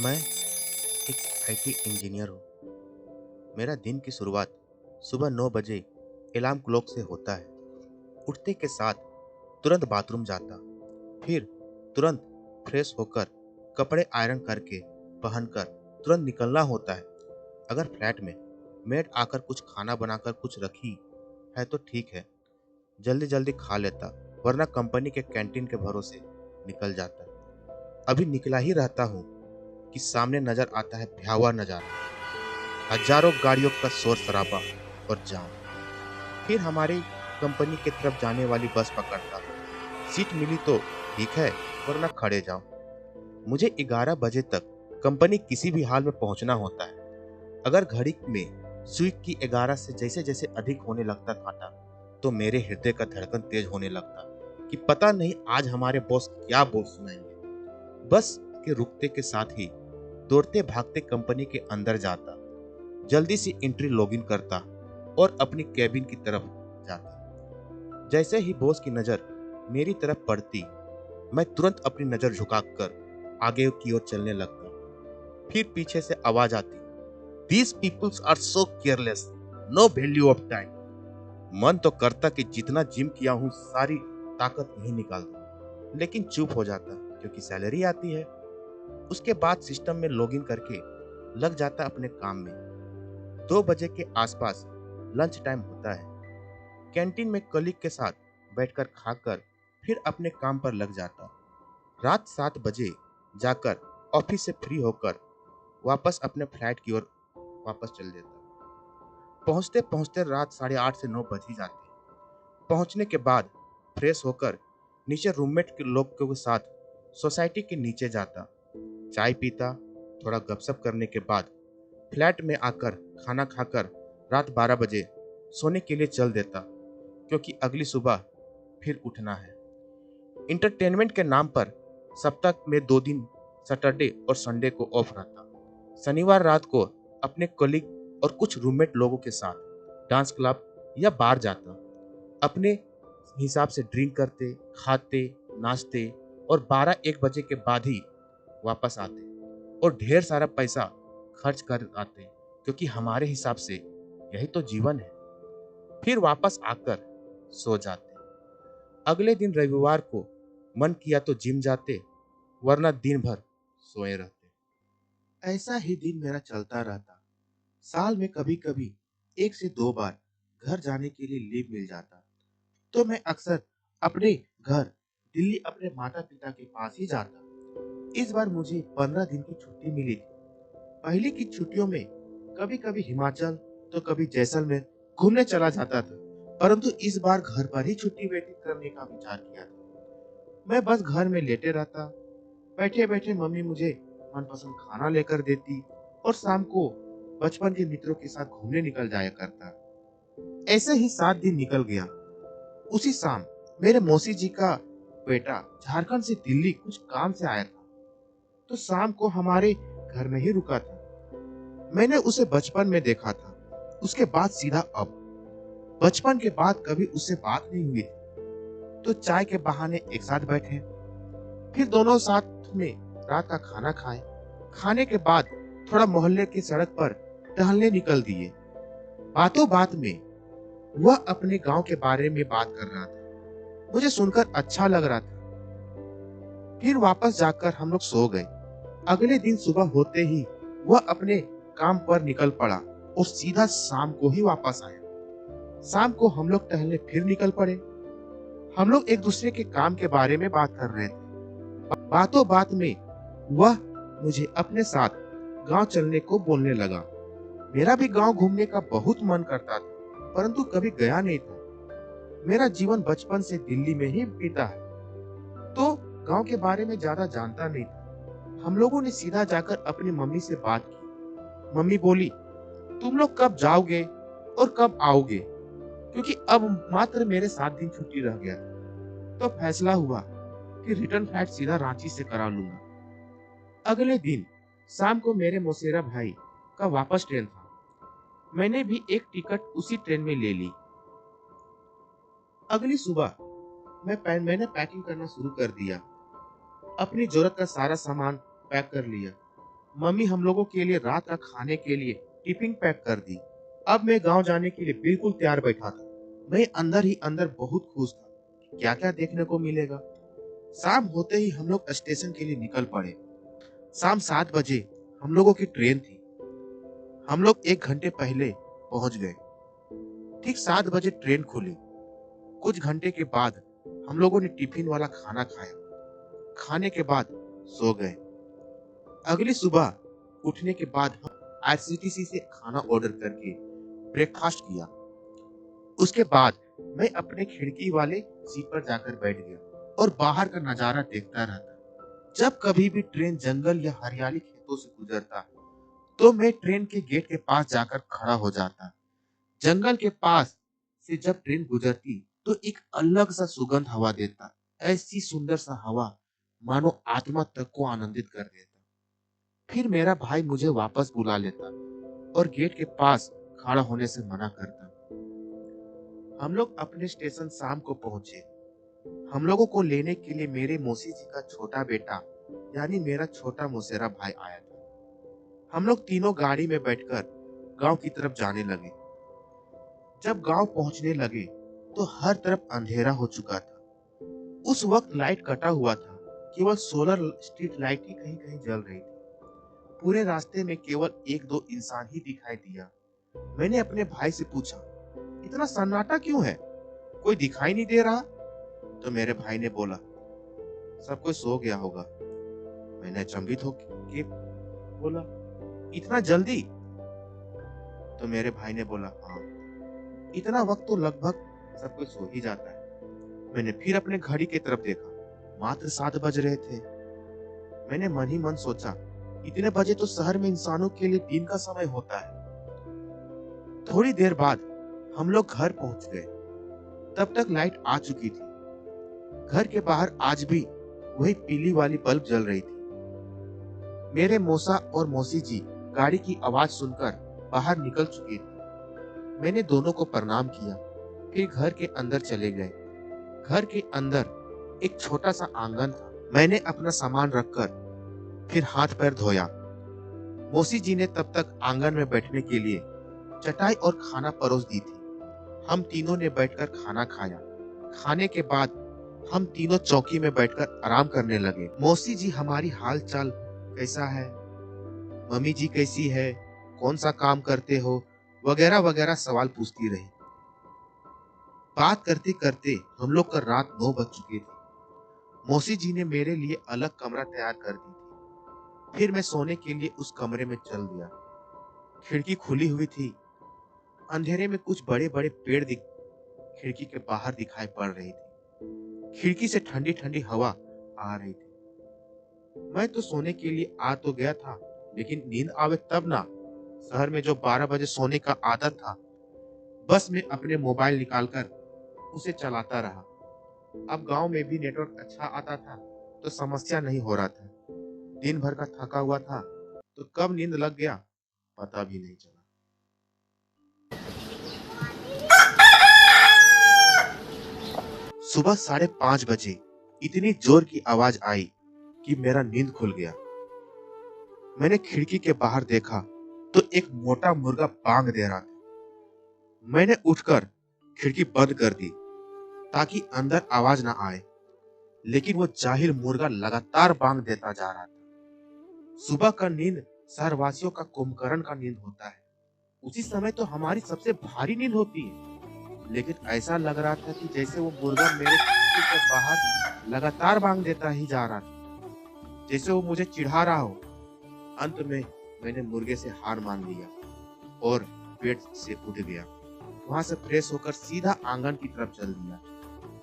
मैं एक IT engineer हूँ। मेरा दिन की शुरुआत सुबह 9 बजे अलार्म क्लॉक से होता है। उठते के साथ तुरंत बाथरूम जाता, फिर तुरंत फ्रेश होकर कपड़े आयरन करके पहनकर तुरंत निकलना होता है। अगर फ्लैट में मेड आकर कुछ खाना बनाकर कुछ रखी है तो ठीक है, जल्दी जल्दी खा लेता, वरना कंपनी के कैंटीन के भरोसे निकल जाता। अभी निकला ही रहता हूँ कि सामने नजर आता है भयावह नजारा। हजारों गाड़ियों का शोर शराबा और जाम। फिर हमारी कंपनी की तरफ जाने वाली बस पकड़ता। सीट मिली तो ठीक है, वरना खड़े जाओ। मुझे 11 बजे तक कंपनी किसी भी हाल में पहुंचना होता है। अगर घड़ी में सुई की 11 से जैसे जैसे अधिक होने लगता घंटा, तो मेरे हृदय का धड़कन तेज होने लगता कि पता नहीं आज हमारे बॉस क्या बोल सुनाएंगे। बस के रुकते के साथ ही दौड़ते भागते कंपनी के अंदर जाता, जल्दी से एंट्री लॉगिन करता और अपनी कैबिन की तरफ जाता। जैसे ही बॉस की नजर मेरी तरफ पड़ती, मैं तुरंत अपनी नजर झुकाकर आगे की ओर चलने लगता। फिर पीछे से आवाज आती, "These peoples are so careless, no value of time." मन तो करता कि जितना जिम किया हूँ सारी ताकत यही निकाल दूं, लेकिन चुप हो जाता क्योंकि सैलरी आती है। उसके बाद सिस्टम में लॉगिन करके लग जाता अपने काम में। 2 बजे के आसपास लंच टाइम होता है। कैंटीन में कलीग के साथ बैठकर खाकर फिर अपने काम पर लग जाता। रात 7 बजे जाकर ऑफिस से फ्री होकर वापस अपने फ्लैट की ओर वापस चल देता। पहुंचते पहुंचते रात 8:30 से 9 बज ही जाते। पहुंचने के बाद फ्रेश होकर नीचे रूममेट के लोग के साथ सोसाइटी के नीचे जाता, चाय पीता, थोड़ा गपशप करने के बाद फ्लैट में आकर खाना खाकर रात 12 बजे सोने के लिए चल देता, क्योंकि अगली सुबह फिर उठना है। इंटरटेनमेंट के नाम पर सप्ताह में 2 दिन सैटरडे और संडे को ऑफ रहता। शनिवार रात को अपने कलीग और कुछ रूममेट लोगों के साथ डांस क्लब या बार जाता। अपने हिसाब से ड्रिंक करते, खाते, नाचते और 12-1 बजे के बाद ही वापस आते और ढेर सारा पैसा खर्च कर आते, क्योंकि हमारे हिसाब से यही तो जीवन है। फिर वापस आकर सो जाते। अगले दिन रविवार को मन किया तो जिम जाते, वरना दिन भर सोए रहते। ऐसा ही दिन मेरा चलता रहता। साल में कभी कभी 1 से 2 बार घर जाने के लिए लीव मिल जाता, तो मैं अक्सर अपने घर दिल्ली अपने माता पिता के पास ही जाता। इस बार मुझे 15 दिन की छुट्टी मिली थी। पहले की छुट्टियों में कभी कभी हिमाचल तो कभी जैसलमेर घूमने चला जाता था, परंतु इस बार घर पर ही छुट्टी व्यतीत करने का विचार किया था। मैं बस घर में लेटे रहता। बैठे बैठे मम्मी मुझे मनपसंद खाना लेकर देती और शाम को बचपन के मित्रों के साथ घूमने निकल जाया करता। ऐसे ही 7 दिन निकल गया। उसी शाम मेरे मौसी जी का बेटा झारखंड से दिल्ली कुछ काम से आया था, तो शाम को हमारे घर में ही रुका था। मैंने उसे बचपन में देखा था, उसके बाद सीधा अब। बचपन के बाद कभी उससे बात नहीं हुई थी, तो चाय के बहाने एक साथ बैठे, फिर दोनों साथ में रात का खाना खाए। खाने के बाद थोड़ा मोहल्ले की सड़क पर टहलने निकल दिए। बातों बात में वह अपने गांव के बारे में बात कर रहा था। मुझे सुनकर अच्छा लग रहा था। फिर वापस जाकर हम लोग सो गए। अगले दिन सुबह होते ही वह अपने काम पर निकल पड़ा और सीधा शाम को ही वापस आया। शाम को हम लोग टहलने फिर निकल पड़े। हम लोग एक दूसरे के काम के बारे में बात कर रहे थे। बातों बात में वह मुझे अपने साथ गांव चलने को बोलने लगा। मेरा भी गांव घूमने का बहुत मन करता था, परंतु कभी गया नहीं था। मेरा जीवन बचपन से दिल्ली में ही बीता है, तो गांव के बारे में ज्यादा जानता नहीं था। हम लोगों ने सीधा जाकर अपनी मम्मी से बात की। मम्मी बोली, तुम लोग कब जाओगे और कब आओगे, क्योंकि अब मात्र मेरे 7 दिन छुट्टी रह गया। तो फैसला हुआ कि रिटर्न फ्लाइट सीधा रांची से करा लूंगा। अगले दिन शाम को मेरे मौसेरा भाई का वापस ट्रेन था। मैंने भी एक टिकट उसी ट्रेन में ले ली। अगली सुबह मैंने पैकिंग करना शुरू कर दिया। अपनी जरूरत का सारा सामान पैक कर लिया। मम्मी हम लोगों के लिए रात का खाने के लिए टिफिन पैक कर दी। अब मैं गांव जाने के लिए बिल्कुल तैयार बैठा था। मैं अंदर ही अंदर बहुत खुश था। क्या क्या देखने को मिलेगा। शाम होते ही हम लोग स्टेशन के लिए निकल पड़े। शाम 7 बजे हम लोगों की ट्रेन थी। हम लोग 1 घंटे पहले पहुंच गए। ठीक 7 बजे ट्रेन खुली। कुछ घंटे के बाद हम लोगों ने टिफिन वाला खाना खाया। खाने के बाद सो गए। अगली सुबह उठने के बाद हम आईआरसीटीसी से खाना ऑर्डर करके ब्रेकफास्ट किया। उसके बाद मैं अपने खिड़की वाले सीट पर जाकर बैठ गया और बाहर का नजारा देखता रहता। जब कभी भी ट्रेन जंगल या हरियाली खेतों से गुजरता तो मैं ट्रेन के गेट के पास जाकर खड़ा हो जाता। जंगल के पास से जब ट्रेन गुजरती तो एक अलग सा सुगंध हवा देता। ऐसी सुंदर सा हवा मानो आत्मा तक को आनंदित कर देता। फिर मेरा भाई मुझे वापस बुला लेता और गेट के पास खड़ा होने से मना करता। हम लोग अपने स्टेशन शाम को पहुंचे। हम लोगों को लेने के लिए मेरे मौसी जी का छोटा बेटा यानी मेरा छोटा मौसेरा भाई आया था। हम लोग तीनों गाड़ी में बैठकर गांव की तरफ जाने लगे। जब गांव पहुंचने लगे तो हर तरफ अंधेरा हो चुका था। उस वक्त लाइट कटा हुआ था। केवल सोलर स्ट्रीट लाइट ही कहीं कहीं जल रही थी। पूरे रास्ते में केवल एक दो इंसान ही दिखाई दिया। मैंने अपने भाई से पूछा, इतना सन्नाटा क्यों है? कोई दिखाई नहीं दे रहा? तो मेरे भाई ने बोला, सब कोई सो गया होगा। मैंने अचंभित होकर बोला, इतना जल्दी? तो मेरे भाई ने बोला, हाँ, इतना वक्त तो लगभग सब कोई सो ही जाता है। मैंने फिर अपने घड़ी की तरफ देखा। मात्र 7 बज रहे थे। मैंने मन ही मन सोचा, इतने बजे तो शहर में इंसानों के लिए दिन का समय होता है। थोड़ी देर बाद हम लोग घर पहुंच गए। तब तक लाइट आ चुकी थी। घर के बाहर आज भी वही पीली वाली बल्ब जल रही थी। मेरे मौसा और मौसी जी गाड़ी की आवाज सुनकर बाहर निकल चुके थे। मैंने दोनों को प्रणाम किया, फिर घर के अंदर चले गए। घर के अंदर एक छोटा सा आंगन था। मैंने अपना सामान रखकर फिर हाथ पैर धोया। मौसी जी ने तब तक आंगन में बैठने के लिए चटाई और खाना परोस दी थी। हम तीनों ने बैठकर खाना खाया। खाने के बाद हम तीनों चौकी में बैठकर आराम करने लगे। मौसी जी हमारी हाल चाल कैसा है, मम्मी जी कैसी है, कौन सा काम करते हो, वगैरह वगैरह सवाल पूछती रही। बात करते करते हम लोग का रात 9 बज चुके थे। मौसी जी ने मेरे लिए अलग कमरा तैयार कर दी थी। फिर मैं सोने के लिए उस कमरे में चल दिया। खिड़की खुली हुई थी। अंधेरे में कुछ बड़े बड़े पेड़ खिड़की के बाहर दिखाई पड़ रही थी। खिड़की से ठंडी ठंडी हवा आ रही थी। मैं तो सोने के लिए आ तो गया था, लेकिन नींद आवे तब ना। शहर में जो 12 बजे सोने का आदत था, बस मैं अपने मोबाइल निकालकर उसे चलाता रहा। अब गांव में भी नेटवर्क अच्छा आता था तो समस्या नहीं हो रहा था। दिन भर का थका हुआ था तो कब नींद लग गया पता भी नहीं चला। सुबह 5:30 बजे इतनी जोर की आवाज आई कि मेरा नींद खुल गया। मैंने खिड़की के बाहर देखा तो एक मोटा मुर्गा बांग दे रहा था। मैंने उठकर खिड़की बंद कर दी ताकि अंदर आवाज ना आए, लेकिन वो जाहिल मुर्गा लगातार बांग देता जा रहा था। सुबह का नींद शहरवासियों का कुंभकर्ण का नींद होता है। उसी समय तो हमारी सबसे भारी नींद होती है, लेकिन ऐसा लग रहा था कि जैसे वो मुर्गा मेरे खिड़की के बाहर लगातार बांग देता ही जा रहा था, जैसे वो मुझे चिढ़ा रहा हो। अंत में मैंने मुर्गे से हार मान लिया और बेड से उठ गया। वहां से फ्रेश होकर सीधा आंगन की तरफ चल दिया।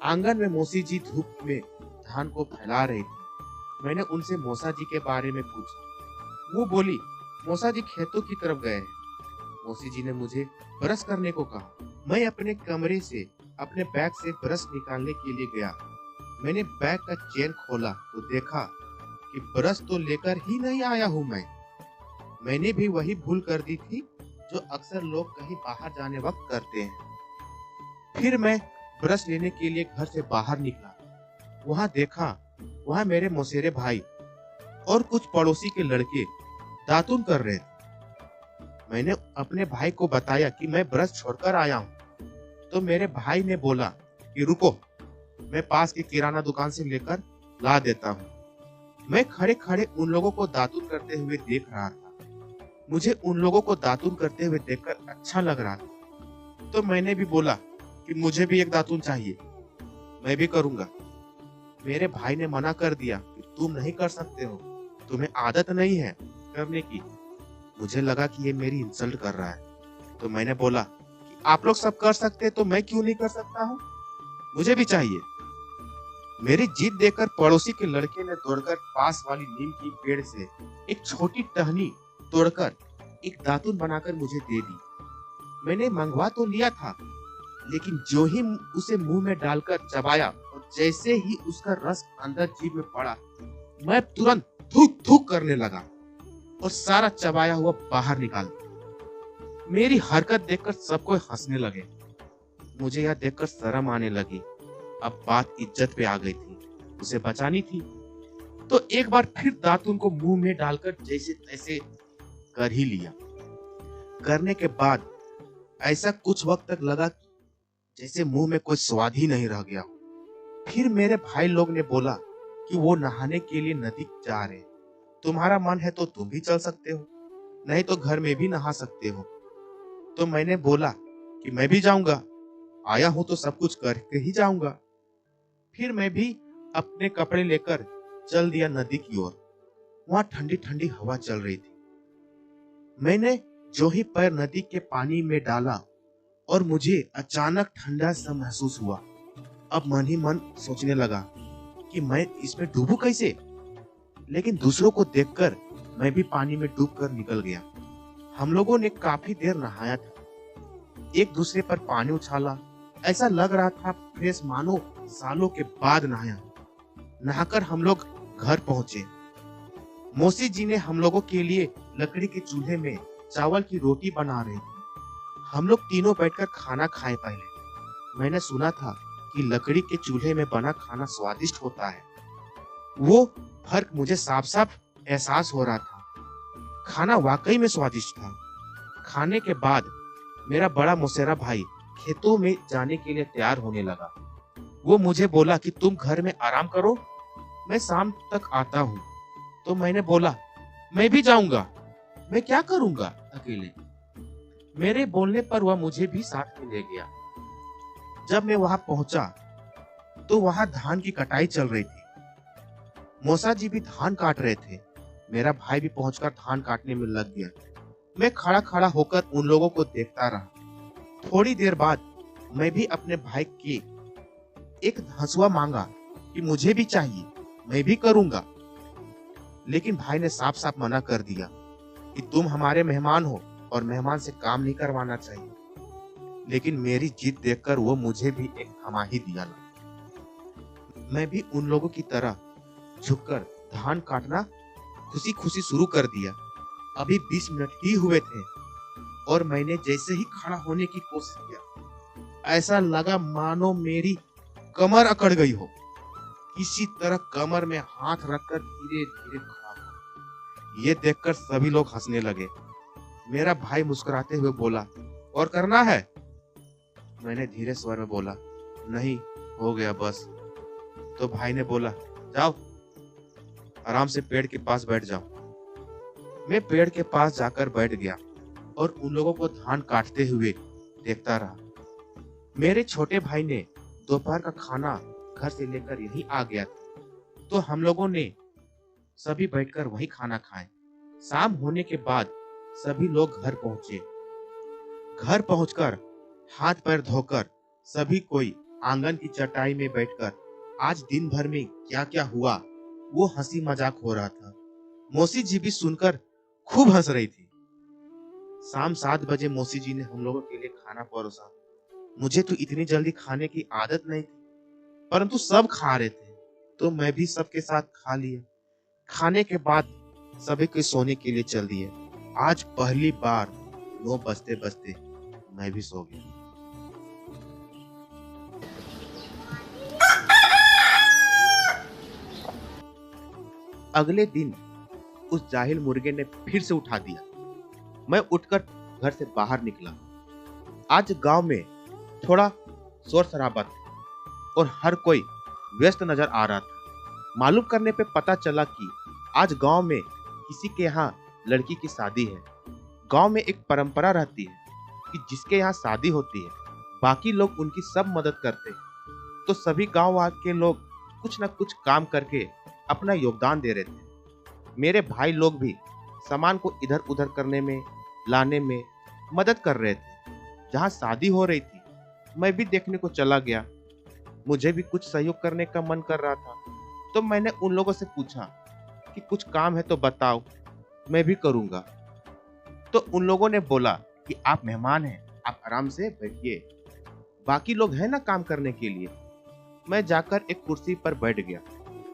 आंगन में मौसी जी धूप में धान को फैला रही थी। मैंने उनसे मौसा जी के बारे में पूछा। वो बोली, मौसा जी खेतों की तरफ गए हैं। मौसी जी ने मुझे ब्रश करने को कहा। मैं अपने कमरे से अपने बैग से ब्रश निकालने के लिए गया। मैंने बैग का चेन खोला तो देखा कि ब्रश तो लेकर ही नहीं आया हूँ मैंने भी वही भूल कर दी थी जो अक्सर लोग कहीं बाहर जाने वक्त करते हैं। फिर मैं ब्रश लेने के लिए घर से बाहर निकला। वहां देखा, वहां मेरे मौसेरे भाई और कुछ पड़ोसी के लड़के दातुन कर रहे थे। मैंने अपने भाई को बताया कि मैं ब्रश छोड़कर आया हूँ। तो मेरे भाई ने बोला कि रुको, मैं पास की किराना दुकान से लेकर ला देता हूँ। मैं खड़े खड़े उन लोगों को दातुन करते हुए देख रहा था। मुझे उन लोगों को दातुन करते हुए देखकर अच्छा लग रहा था। तो मैंने भी बोला कि मुझे भी एक दातुन चाहिए, मैं भी करूंगा। मेरे भाई ने मना कर दिया कि तुम नहीं कर सकते हो, तुम्हें आदत नहीं है करने की। मुझे लगा कि ये मेरी इंसल्ट कर रहा है। तो मैंने बोला कि आप लोग सब कर सकते तो मैं क्यों नहीं कर सकता हूँ, मुझे भी चाहिए। मेरी जीत देखकर पड़ोसी के लड़के ने दौड़कर पास वाली नीम की पेड़ से एक छोटी टहनी तोड़कर एक दातुन बनाकर मुझे दे दी। मैंने मंगवा तो लिया था, लेकिन जो ही उसे मुंह में डालकर चबाया और जैसे ही उसका रस अंदर जीभ में पड़ा, मैं तुरंत थूक थूक करने लगा और सारा चबाया हुआ बाहर निकाल दिया। मेरी हरकत देखकर सब कोई हंसने लगे। मुझे यह देखकर शर्म आने लगी। अब बात इज्जत पे आ गई थी, उसे बचानी थी। तो एक बार फिर दातुन को मुंह में डालकर जैसे तैसे कर ही लिया। करने के बाद ऐसा कुछ वक्त तक लगा जैसे मुंह में कोई स्वाद ही नहीं रह गया हो। फिर मेरे भाई लोग ने बोला कि वो नहाने के लिए नदी जा रहे हैं, तुम्हारा मन है तो तुम भी चल सकते हो, नहीं तो घर में भी नहा सकते हो। तो मैंने बोला कि मैं भी जाऊंगा, आया हूं तो सब कुछ करके ही जाऊंगा। फिर मैं भी अपने कपड़े लेकर चल दिया नदी की ओर। वहां ठंडी ठंडी हवा चल रही थी। मैंने जो ही पैर नदी के पानी में डाला और मुझे अचानक ठंडा सा महसूस हुआ। अब मन ही मन सोचने लगा कि मैं इसमें डूबूं कैसे, लेकिन दूसरों को देखकर मैं भी पानी में डूबकर निकल गया। हम लोगों ने काफी देर नहाया था, एक दूसरे पर पानी उछाला। ऐसा लग रहा था फ्रेश मानो सालों के बाद नहाया। नहाकर हम लोग घर पहुंचे। मौसी जी ने हम लोगों के लिए लकड़ी के चूल्हे में चावल की रोटी बना रही थी। हम लोग तीनों बैठकर खाना खाए। पहले मैंने सुना था कि लकड़ी के चूल्हे में बना खाना स्वादिष्ट होता है। वो फर्क मुझे साफ साफ एहसास हो रहा था। खाना वाकई में स्वादिष्ट था। खाने के बाद मेरा बड़ा मौसेरा भाई खेतों में जाने के लिए तैयार होने लगा। वो मुझे बोला कि तुम घर में आराम करो, मैं शाम तक आता हूँ। तो मैंने बोला मैं भी जाऊंगा, मैं क्या करूंगा अकेले। मेरे बोलने पर वह मुझे भी साथ में ले गया। जब मैं वहां पहुंचा तो वहां धान की कटाई चल रही थी। मौसा जी भी धान काट रहे थे। मेरा भाई भी पहुंचकर धान काटने में लग गया। मैं खड़ा खड़ा होकर उन लोगों को देखता रहा। थोड़ी देर बाद मैं भी अपने भाई के एक हंसुआ मांगा कि मुझे भी चाहिए, मैं भी करूंगा। लेकिन भाई ने साफ साफ मना कर दिया कि तुम हमारे मेहमान हो और मेहमान से काम नहीं करवाना चाहिए। लेकिन मेरी जिद देखकर वो मुझे भी एक थमा ही दिया। मैं भी उन लोगों की तरह झुककर धान काटना खुशी खुशी शुरू कर दिया। अभी 20 मिनट ही हुए थे और मैंने जैसे ही खड़ा होने की कोशिश किया, ऐसा लगा मानो मेरी कमर अकड़ गई हो। किसी तरह कमर में हाथ रखकर धीरे धीरे खड़ा हुआ। ये देखकर सभी लोग हंसने लगे। मेरा भाई मुस्कुराते हुए बोला, और करना है? मैंने धीरे स्वर में बोला, नहीं, हो गया बस। तो भाई ने बोला, जाओ आराम से पेड़ के पास बैठ जाओ। मैं पेड़ के पास जाकर बैठ गया और उन लोगों को धान काटते हुए देखता रहा। मेरे छोटे भाई ने दोपहर का खाना घर से लेकर यहीं आ गया था, तो हम लोगों ने सभी बैठकर वहीं खाना खाए। शाम होने के बाद सभी लोग घर पहुंचे। घर पहुंचकर हाथ पैर धोकर सभी कोई आंगन की चटाई में बैठकर आज दिन भर में क्या क्या हुआ वो हंसी मजाक हो रहा था। मौसी जी भी सुनकर खूब हंस रही थी। शाम 7 बजे मौसी जी ने हम लोगों के लिए खाना परोसा। मुझे तो इतनी जल्दी खाने की आदत नहीं थी, परंतु सब खा रहे थे तो मैं भी सबके साथ खा लिया। खाने के बाद सभी के सोने के लिए चल दिए। आज पहली बार 9 बजते बजते मैं भी सो गया। अगले दिन उस जाहिल मुर्गे ने फिर से उठा दिया। मैं उठकर घर से बाहर निकला। आज गांव में थोड़ा शोर शराबा था और हर कोई व्यस्त नजर आ रहा था। मालूम करने पे पता चला कि आज गांव में किसी के यहाँ लड़की की शादी है। गांव में एक परंपरा रहती है कि जिसके यहाँ शादी होती है बाकी लोग उनकी सब मदद करते हैं। तो सभी गांव के लोग कुछ न कुछ काम करके अपना योगदान दे रहे थे। मेरे भाई लोग भी सामान को इधर उधर करने में, लाने में मदद कर रहे थे। जहाँ शादी हो रही थी मैं भी देखने को चला गया। मुझे भी कुछ सहयोग करने का मन कर रहा था, तो मैंने उन लोगों से पूछा कि कुछ काम है तो बताओ, मैं भी करूंगा। तो उन लोगों ने बोला कि आप मेहमान हैं, आप आराम से बैठिए, बाकी लोग हैं ना काम करने के लिए। मैं जाकर एक कुर्सी पर बैठ गया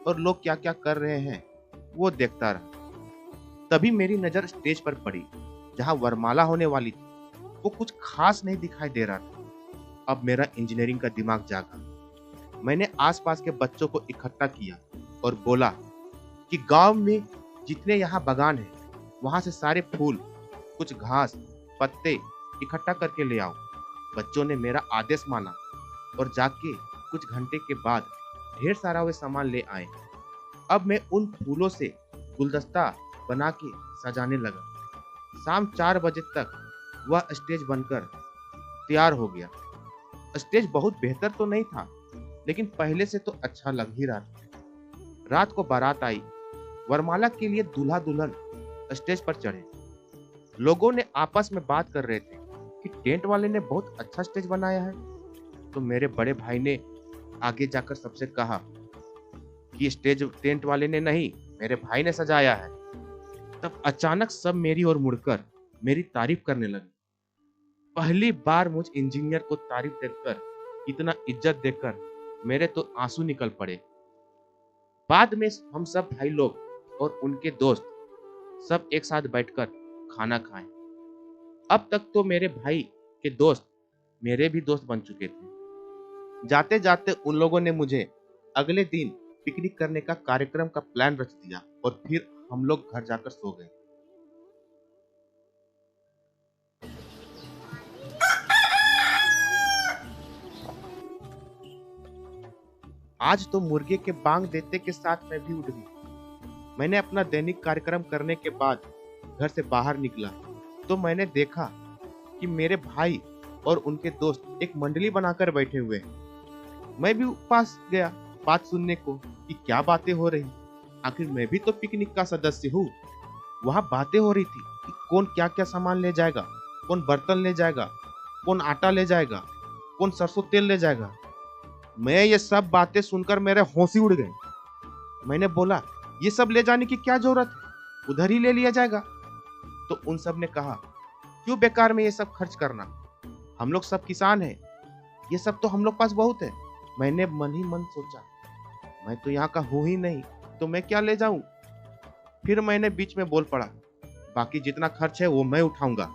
और लोग क्या क्या कर रहे हैं वो देखता रहा। तभी मेरी नजर स्टेज पर पड़ी जहां वरमाला होने वाली थी। वो कुछ खास नहीं दिखाई दे रहा था। अब मेरा इंजीनियरिंग का दिमाग जागा। मैंने आसपास के बच्चों को इकट्ठा किया और बोला कि गांव में जितने यहाँ बागान है वहां से सारे फूल, कुछ घास, पत्ते इकट्ठा करके ले आओ। बच्चों ने मेरा आदेश माना और जाके कुछ घंटे के बाद ढेर सारा वे सामान ले आए। अब मैं उन फूलों से गुलदस्ता बना के सजाने लगा। शाम 4 बजे तक वह स्टेज बनकर तैयार हो गया। स्टेज बहुत बेहतर तो नहीं था, लेकिन पहले से तो अच्छा लग ही रहा था। रात को बारात आई। वरमाला के लिए दूल्हा दुल्हन स्टेज पर चढ़े। लोगों ने आपस में बात कर रहे थे कि टेंट वाले ने बहुत अच्छा स्टेज बनाया है। तो मेरे बड़े भाई ने आगे जाकर सबसे कहा कि स्टेज टेंट वाले ने नहीं, मेरे भाई ने सजाया है। तब अचानक सब मेरी ओर मुड़कर मेरी तारीफ करने लगे। पहली बार मुझ इंजीनियर को तारीफ देकर, इतना इज्जत देकर मेरे तो आंसू निकल पड़े। बाद में हम सब भाई लोग और उनके दोस्त सब एक साथ बैठकर खाना खाएं। अब तक तो मेरे भाई के दोस्त मेरे भी दोस्त बन चुके थे। जाते जाते उन लोगों ने मुझे अगले दिन पिकनिक करने का कार्यक्रम का प्लान रच दिया और फिर हम लोग घर जाकर सो गए। आज तो मुर्गे के बांग देते के साथ मैं भी उठ गई। मैंने अपना दैनिक कार्यक्रम करने के बाद घर से बाहर निकला तो मैंने देखा कि मेरे भाई और उनके दोस्त एक मंडली बनाकर बैठे हुए हैं। मैं भी पास गया बात सुनने को कि क्या बातें हो रही। आखिर मैं भी तो पिकनिक का सदस्य हूँ। वहां बातें हो रही थी कि कौन क्या क्या सामान ले जाएगा, कौन बर्तन ले जाएगा, कौन आटा ले जाएगा, कौन सरसों तेल ले जाएगा। मैं ये सब बातें सुनकर मेरे होश ही उड़ गए। मैंने बोला, ये सब ले जाने की क्या जरूरत है, उधर ही ले लिया जाएगा। तो उन सब ने कहा, क्यों बेकार में ये सब खर्च करना, हम लोग सब किसान हैं, ये सब तो हम लोग पास बहुत है। मैंने मन ही मन सोचा, मैं तो यहाँ का हूं ही नहीं, तो मैं क्या ले जाऊं। फिर मैंने बीच में बोल पड़ा, बाकी जितना खर्च है वो मैं उठाऊंगा।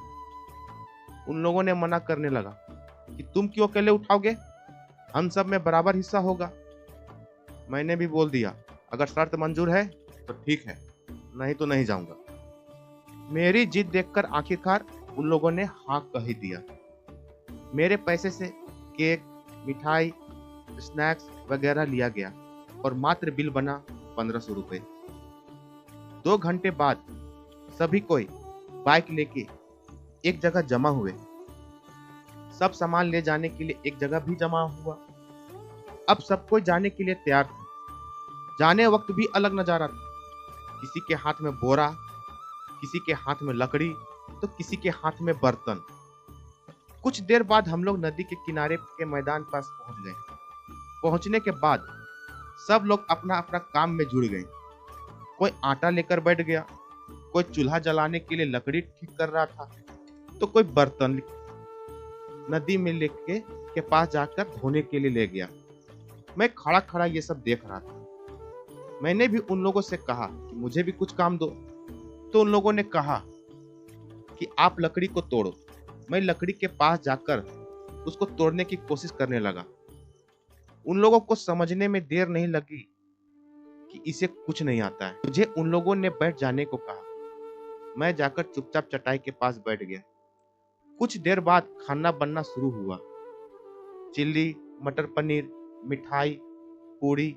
उन लोगों ने मना करने लगा कि तुम क्यों अकेले उठाओगे, हम सब में बराबर हिस्सा होगा। मैंने भी बोल दिया, अगर शर्त मंजूर है तो ठीक है, नहीं तो नहीं जाऊंगा। मेरी जिद देखकर आखिरकार उन लोगों ने हाँ कह ही दिया। मेरे पैसे से केक, मिठाई, स्नैक्स वगैरह लिया गया और मात्र बिल बना 1500 रुपए। 2 घंटे बाद सभी कोई बाइक लेके एक जगह जमा हुए। सब सामान ले जाने के लिए एक जगह भी जमा हुआ। अब सब कोई जाने के लिए तैयार था। जाने वक्त भी अलग नजारा था। किसी के हाथ में बोरा, किसी के हाथ में लकड़ी, तो किसी के हाथ में बर्तन। कुछ देर बाद हम लोग नदी के किनारे के मैदान पास पहुंच गए। पहुंचने के बाद सब लोग अपना अपना काम में जुड़ गए। कोई आटा लेकर बैठ गया, कोई चूल्हा जलाने के लिए लकड़ी ठीक कर रहा था, तो कोई बर्तन नदी में लेके के पास जाकर धोने के लिए ले गया। मैं खड़ा खड़ा ये सब देख रहा था। मैंने भी उन लोगों से कहा कि मुझे भी कुछ काम दो। तो उन लोगों ने कहा कि आप लकड़ी को तोड़ो। मैं लकड़ी के पास जाकर उसको तोड़ने की कोशिश करने लगा। उन लोगों को समझने में देर नहीं लगी कि इसे कुछ नहीं आता है। मुझे उन लोगों ने बैठ जाने को कहा। मैं जाकर चुपचाप चटाई के पास बैठ गया। कुछ देर बाद खाना बनना शुरू हुआ। चिल्ली, मटर पनीर, मिठाई, पूड़ी,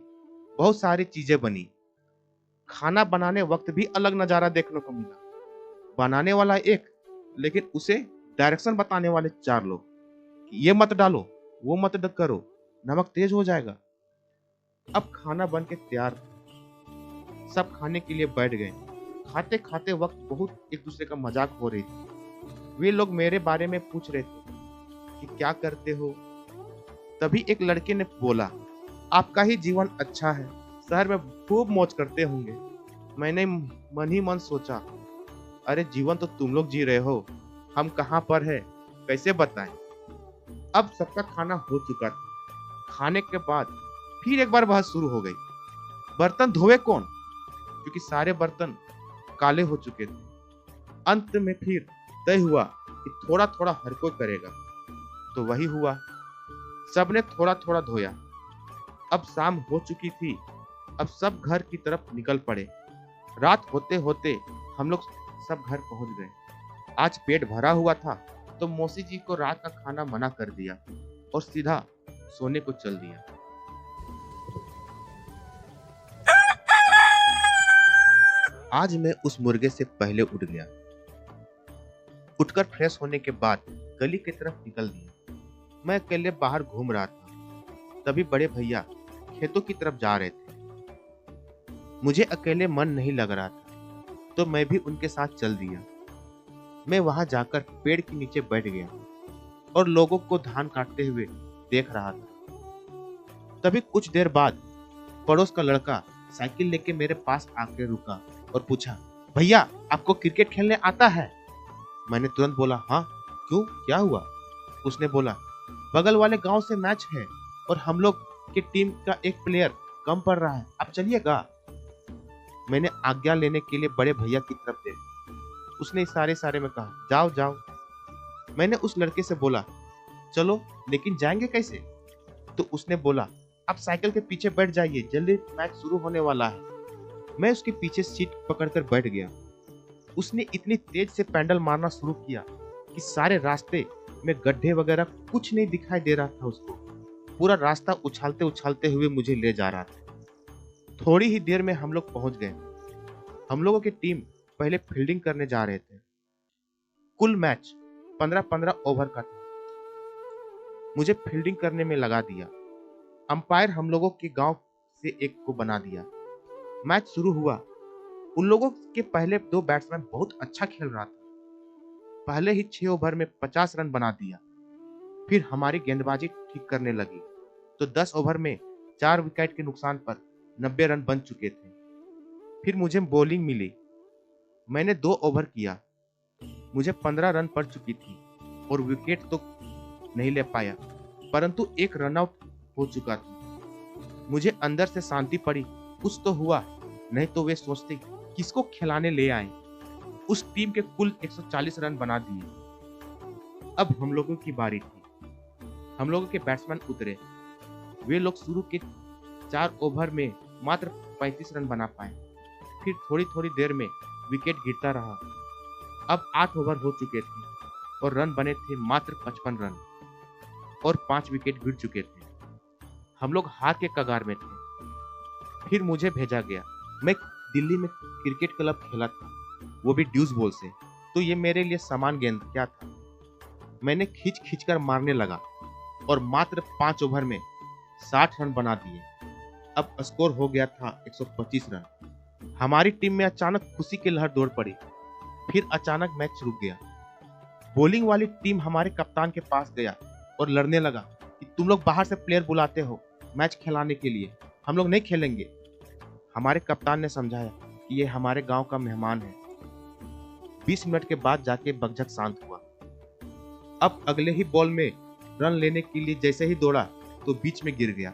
बहुत सारी चीजें बनी। खाना बनाने वक्त भी अलग नजारा देखने को मिला। बनाने वाला एक, लेकिन उसे डायरेक्शन बताने वाले 4 लोग कि ये मत डालो, वो मत करो, नमक तेज हो जाएगा। अब खाना बन के तैयार था। सब खाने के लिए बैठ गए। खाते खाते वक्त बहुत एक दूसरे का मजाक हो रही थी। वे लोग मेरे बारे में पूछ रहे थे कि क्या करते हो। तभी एक लड़के ने बोला, आपका ही जीवन अच्छा है, शहर में खूब मौज करते होंगे। मैंने मन ही मन सोचा, अरे जीवन तो तुम लोग जी रहे हो, हम कहाँ पर है, कैसे बताएं। अब सबका खाना हो चुका था। खाने के बाद फिर एक बार बहस शुरू हो गई। बर्तन धोए कौन, क्योंकि सारे बर्तन काले हो चुके थे। अंत में फिर तय हुआ कि थोड़ा थोड़ा हर कोई करेगा। तो वही हुआ, सबने थोड़ा थोड़ा धोया। अब शाम हो चुकी थी। अब सब घर की तरफ निकल पड़े। रात होते होते हम लोग सब घर पहुंच गए। आज पेट भरा हुआ था, तो मौसी जी को रात का खाना मना कर दिया और सीधा सोने को चल दिया। आज मैं उस मुर्गे से पहले उठ गया। उठकर फ्रेश होने के बाद गली की तरफ निकल दिया। मैं अकेले बाहर घूम रहा था। तभी बड़े भैया खेतों की तरफ जा रहे थे। मुझे अकेले मन नहीं लग रहा था, तो मैं भी उनके साथ चल दिया। मैं वहां जाकर पेड़ के नीचे बैठ गया और लोगों को धान काटते हुए देख रहा था। तभी कुछ देर बाद पड़ोस का लड़का साइकिल लेके मेरे पास आकर रुका और पूछा, भैया आपको क्रिकेट खेलने आता है? मैंने तुरंत बोला, हाँ क्यों, क्या हुआ? उसने बोला, बगल वाले गांव से मैच है और हम लोग की टीम का एक प्लेयर कम पड़ रहा है, आप चलिएगा? मैंने आज्ञा लेने के लिए बड़े भैया की तरफ देखा। उसने इशारे में कहा, जाओ जाओ। मैंने उस लड़के से बोला, चलो, लेकिन जाएंगे कैसे? तो उसने बोला, आप साइकिल के पीछे बैठ जाइए, जल्दी मैच शुरू होने वाला है। मैं उसके पीछे सीट पकड़कर बैठ गया। उसने इतनी तेज से पैडल मारना शुरू किया कि सारे रास्ते में गड्ढे वगैरह कुछ नहीं दिखाई दे रहा था उसको। पूरा रास्ता उछालते उछालते हुए मुझे ले जा रहा था। थोड़ी ही देर में हम लोग पहुंच गए। हम लोगों की टीम पहले फील्डिंग करने जा रहे थे। कुल मैच 15-15 ओवर का था। मुझे फील्डिंग करने में लगा दिया। अंपायर हम लोगों के गांव से एक को बना दिया। मैच शुरू हुआ। उन लोगों के पहले 2 बैट्समैन बहुत अच्छा खेल रहा था। पहले ही 6 ओवर में 50 रन बना दिया। फिर हमारी गेंदबाजी ठीक करने लगी, तो 10 ओवर में 4 विकेट के नुकसान पर 90 रन बन चुके थे। फिर मुझे बॉलिंग मिली। मैंने 2 ओवर किया। मुझे 15 रन पड़ चुकी थी और विकेट तो नहीं ले पाया, परंतु एक रन आउट हो चुका था। मुझे अंदर से शांति पड़ी, कुछ तो हुआ, नहीं तो वे सोचते किसको खिलाने ले आए। उस टीम के कुल 140 रन बना दिए। अब हम लोगों की बारी थी। हम लोगों के बैट्समैन उतरे। वे लोग शुरू के 4 ओवर में मात्र 35 रन बना पाए। फिर थोड़ी थोड़ी देर में विकेट गिरता रहा। अब 8 ओवर हो चुके थे और रन बने थे मात्र 55 रन और 5 विकेट गिर चुके थे। हम लोग हार के कगार में थे। फिर मुझे भेजा गया। मैं दिल्ली में क्रिकेट क्लब खेला था, वो भी ड्यूस बॉल से, तो ये मेरे लिए समान गेंद क्या था। मैंने खींच खींच कर मारने लगा और मात्र 5 ओवर में 60 रन बना दिए। अब स्कोर हो गया था 125 रन। हमारी टीम में अचानक खुशी की लहर दौड़ पड़ी। फिर अचानक मैच रुक गया। बॉलिंग वाली टीम हमारे कप्तान के पास गया और लड़ने लगा कि तुम लोग बाहर से प्लेयर बुलाते हो मैच खिलाने के लिए, हम लोग नहीं खेलेंगे। हमारे कप्तान ने समझाया कि ये हमारे गांव का मेहमान है। 20 मिनट के बाद जाके बकझक शांत हुआ। अब अगले ही बॉल में रन लेने के लिए जैसे ही दौड़ा तो बीच में गिर गया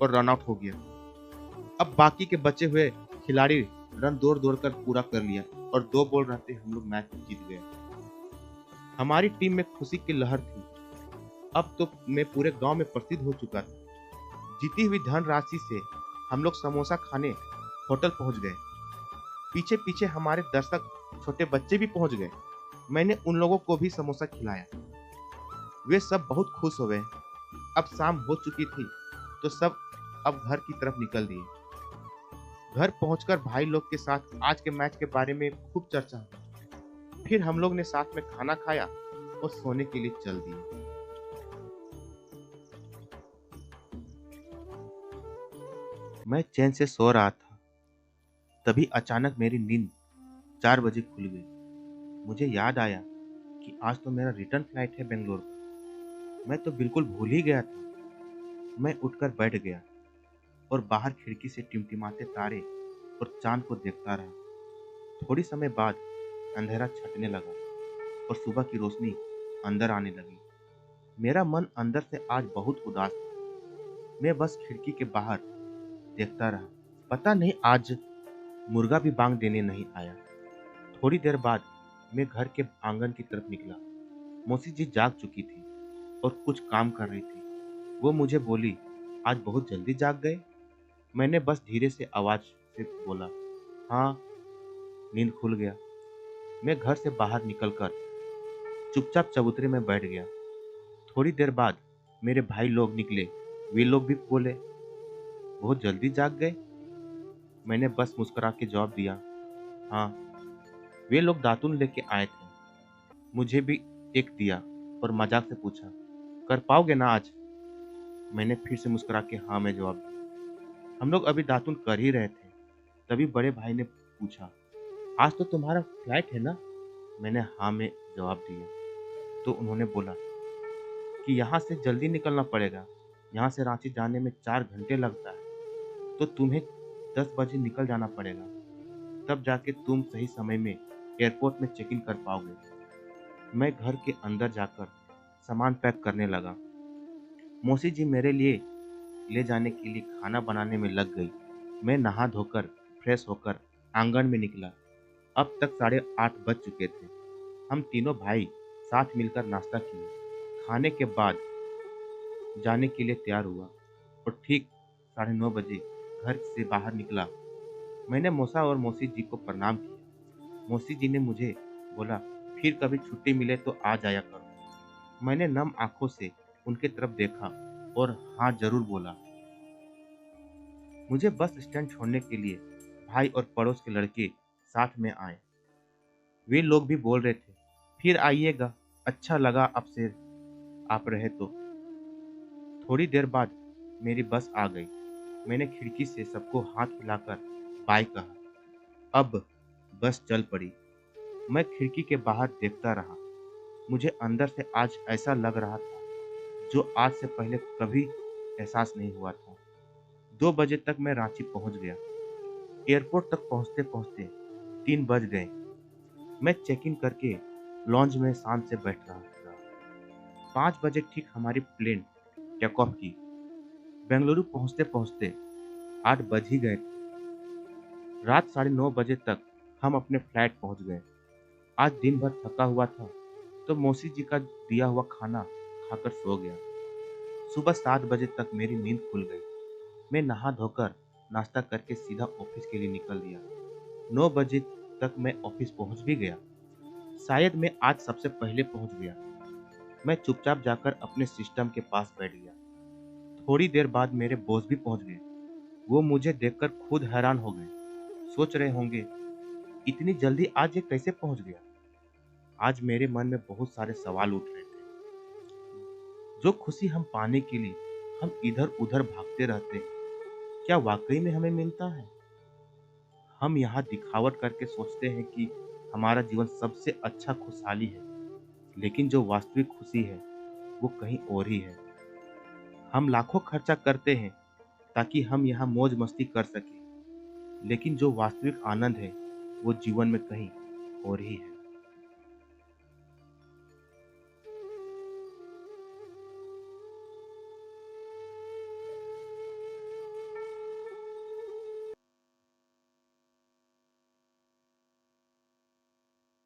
और रन आउट हो गया। अब बाकी के बचे हुए खिलाड़ी रन दौड़ दौड़ कर पूरा कर लिया और 2 बॉल रहते हम लोग मैच जीत गए। हमारी टीम में खुशी की लहर थी। अब तो मैं पूरे गांव में प्रसिद्ध हो चुका था। जीती हुई धन राशि से हम लोग समोसा खाने होटल पहुंच गए। पीछे पीछे हमारे दर्शक छोटे बच्चे भी पहुंच गए। मैंने उन लोगों को भी समोसा खिलाया। वे सब बहुत खुश हो गए। अब शाम हो चुकी थी तो सब अब घर की तरफ निकल दिए। घर पहुंचकर भाई लोग के साथ आज के मैच के बारे में खूब चर्चा हुई। फिर हम लोग ने साथ में खाना खाया और सोने के लिए चल दिए। मैं चैन से सो रहा था, तभी अचानक मेरी नींद 4 बजे खुल गई। मुझे याद आया कि आज तो मेरा रिटर्न फ्लाइट है बेंगलोर का। मैं तो बिल्कुल भूल ही गया था। मैं उठकर बैठ गया और बाहर खिड़की से टिमटिमाते तारे और चांद को देखता रहा। थोड़ी समय बाद अंधेरा छटने लगा और सुबह की रोशनी अंदर आने लगी। मेरा मन अंदर से आज बहुत उदास था। मैं बस खिड़की के बाहर देखता रहा। पता नहीं आज मुर्गा भी बांग देने नहीं आया। थोड़ी देर बाद मैं घर के आंगन की तरफ निकला। मौसी जी जाग चुकी थी और कुछ काम कर रही थी। वो मुझे बोली, आज बहुत जल्दी जाग गए? मैंने बस धीरे से आवाज से बोला, हाँ, नींद खुल गया। मैं घर से बाहर निकलकर चुपचाप चबूतरे में बैठ गया। थोड़ी देर बाद मेरे भाई लोग निकले। वे लोग भी बोले, बहुत जल्दी जाग गए? मैंने बस मुस्कुरा के जवाब दिया, हाँ। वे लोग दातुन लेके आए थे। मुझे भी एक दिया और मजाक से पूछा, कर पाओगे ना आज? मैंने फिर से मुस्कुरा के हाँ में जवाब दिया। हम लोग अभी दातुन कर ही रहे थे, तभी बड़े भाई ने पूछा, आज तो तुम्हारा फ्लाइट है ना? मैंने हाँ में जवाब दिया। तो उन्होंने बोला कि यहाँ से जल्दी निकलना पड़ेगा। यहाँ से रांची जाने में 4 घंटे लगता है, तो तुम्हें 10 बजे निकल जाना पड़ेगा। तब जाके तुम सही समय में एयरपोर्ट में चेक इन कर पाओगे। मैं घर के अंदर जाकर सामान पैक करने लगा। मौसी जी मेरे लिए ले जाने के लिए खाना बनाने में लग गई। मैं नहा धोकर फ्रेश होकर आंगन में निकला। अब तक 8:30 बज चुके थे। हम तीनों भाई साथ मिलकर नाश्ता किए। खाने के बाद जाने के लिए तैयार हुआ और ठीक 9:30 बजे घर से बाहर निकला। मैंने मौसा और मौसी जी को प्रणाम किया। मौसी जी ने मुझे बोला, फिर कभी छुट्टी मिले तो आ जाया करो। मैंने नम आंखों से उनके तरफ देखा और हाँ जरूर बोला। मुझे बस स्टैंड छोड़ने के लिए भाई और पड़ोस के लड़के साथ में आए। वे लोग भी बोल रहे थे, फिर आइएगा, अच्छा लगा आपसे आप रहे तो। थोड़ी देर बाद मेरी बस आ गई। मैंने खिड़की से सबको हाथ हिलाकर बाय कहा। अब बस चल पड़ी। मैं खिड़की के बाहर देखता रहा। मुझे अंदर से आज ऐसा लग रहा था जो आज से पहले कभी एहसास नहीं हुआ था। 2 बजे तक मैं रांची पहुंच गया। एयरपोर्ट तक पहुंचते पहुंचते 3 बज गए। मैं चेक इन करके लॉन्ज में शांत से बैठ रहा था। 5 बजे ठीक हमारी प्लेन टेक ऑफ की। बेंगलुरु पहुंचते पहुंचते 8 बज ही गए थे। रात 9:30 बजे तक हम अपने फ्लाइट पहुंच गए। आज दिन भर थका हुआ था तो मौसी जी का दिया हुआ खाना खाकर सो गया। सुबह 7 बजे तक मेरी नींद खुल गई। मैं नहा धोकर नाश्ता करके सीधा ऑफिस के लिए निकल दिया। 9 बजे तक मैं ऑफिस पहुंच भी गया। शायद मैं आज सबसे पहले पहुंच गया। मैं चुपचाप जाकर अपने सिस्टम के पास बैठ गया। थोड़ी देर बाद मेरे बॉस भी पहुंच गए। वो मुझे देखकर खुद हैरान हो गए। सोच रहे होंगे, इतनी जल्दी आज ये कैसे पहुंच गया? आज मेरे मन में बहुत सारे सवाल उठ रहे थे। जो खुशी हम पाने के लिए हम इधर उधर भागते रहते हैं, क्या वाकई में हमें मिलता है? हम यहाँ दिखावट करके सोचते हैं कि हमारा जीवन सबसे अच्छा खुशहाली है, लेकिन जो वास्तविक खुशी है वो कहीं और ही है। हम लाखों खर्चा करते हैं ताकि हम यहाँ मौज मस्ती कर सकें, लेकिन जो वास्तविक आनंद है वो जीवन में कहीं और ही है।